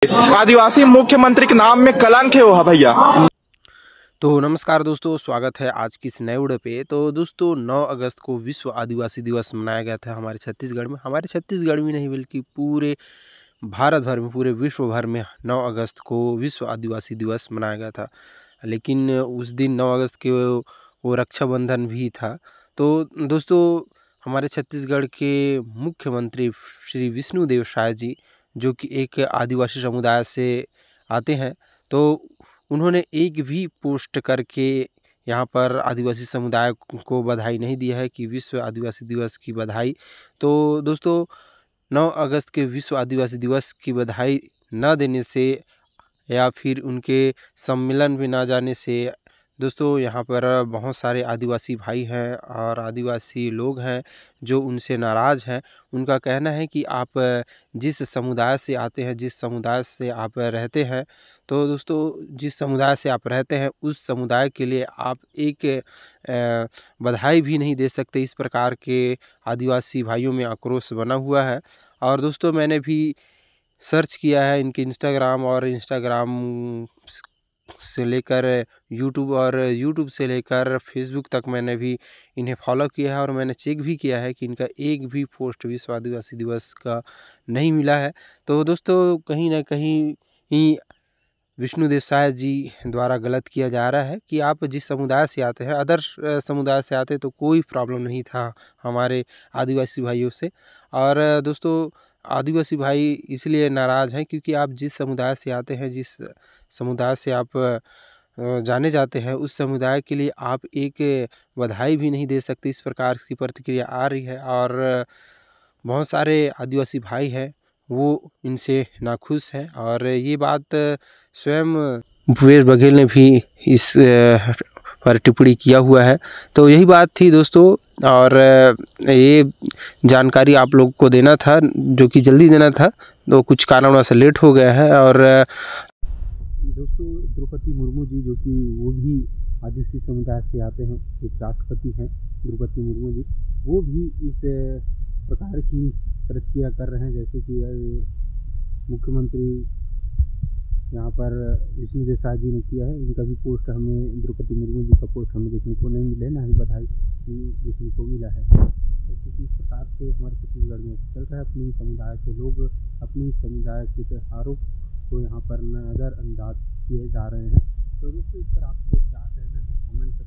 आदिवासी मुख्यमंत्री के नाम में कलंक है वो भैया। तो नमस्कार दोस्तों, स्वागत है आज की इस नए वीडियो पे। तो दोस्तों 9 अगस्त को विश्व आदिवासी दिवस मनाया गया था हमारे छत्तीसगढ़ में। हमारे छत्तीसगढ़ में नहीं बल्कि पूरे भारत भर में, पूरे विश्व भर में 9 अगस्त को विश्व आदिवासी दिवस मनाया गया था। लेकिन उस दिन 9 अगस्त के वो रक्षाबंधन भी था। तो दोस्तों हमारे छत्तीसगढ़ के मुख्यमंत्री श्री विष्णुदेव साय जी, जो कि एक आदिवासी समुदाय से आते हैं, तो उन्होंने एक भी पोस्ट करके यहाँ पर आदिवासी समुदाय को बधाई नहीं दिया है कि विश्व आदिवासी दिवस की बधाई। तो दोस्तों 9 अगस्त के विश्व आदिवासी दिवस की बधाई न देने से या फिर उनके सम्मेलन में ना जाने से दोस्तों यहाँ पर बहुत सारे आदिवासी भाई हैं और आदिवासी लोग हैं जो उनसे नाराज़ हैं। उनका कहना है कि आप जिस समुदाय से आते हैं, जिस समुदाय से आप रहते हैं, तो दोस्तों जिस समुदाय से आप रहते हैं उस समुदाय के लिए आप एक बधाई भी नहीं दे सकते। इस प्रकार के आदिवासी भाइयों में आक्रोश बना हुआ है। और दोस्तों मैंने भी सर्च किया है इनके इंस्टाग्राम से लेकर यूट्यूब और यूट्यूब से लेकर फेसबुक तक मैंने भी इन्हें फॉलो किया है और मैंने चेक भी किया है कि इनका एक भी पोस्ट विश्व आदिवासी दिवस का नहीं मिला है। तो दोस्तों कहीं ना कहीं ही विष्णुदेव साय जी द्वारा गलत किया जा रहा है कि आप जिस समुदाय से आते हैं, अदर समुदाय से आते तो कोई प्रॉब्लम नहीं था हमारे आदिवासी भाइयों से। और दोस्तों आदिवासी भाई इसलिए नाराज़ हैं क्योंकि आप जिस समुदाय से आते हैं, जिस समुदाय से आप जाने जाते हैं, उस समुदाय के लिए आप एक बधाई भी नहीं दे सकते। इस प्रकार की प्रतिक्रिया आ रही है और बहुत सारे आदिवासी भाई हैं वो इनसे नाखुश हैं। और ये बात स्वयं भूपेश बघेल ने भी इस पर टिप्पणी किया हुआ है। तो यही बात थी दोस्तों, और ये जानकारी आप लोग को देना था, जो कि जल्दी देना था, तो कुछ कारणों से लेट हो गया है। और दोस्तों द्रौपदी मुर्मू जी, जो कि वो भी आदिवासी समुदाय से आते हैं, एक राष्ट्रपति हैं द्रौपदी मुर्मू जी, वो भी इस प्रकार की प्रतिक्रिया कर रहे हैं जैसे कि मुख्यमंत्री यहाँ पर विष्णुदेव साय जी ने किया है। इनका भी पोस्ट हमें, द्रौपदी मुर्मू जी का पोस्ट हमें देखने को नहीं मिला है, ना ही बधाई देखने को मिला है। तो क्योंकि इस प्रकार से हमारे छत्तीसगढ़ में चल रहा है, अपने ही समुदाय के लोग अपने ही समुदाय के त्योहारों को यहाँ पर नज़रअंदाज किए जा रहे हैं। तो दोस्तों इस पर आपको क्या कहना है, कमेंट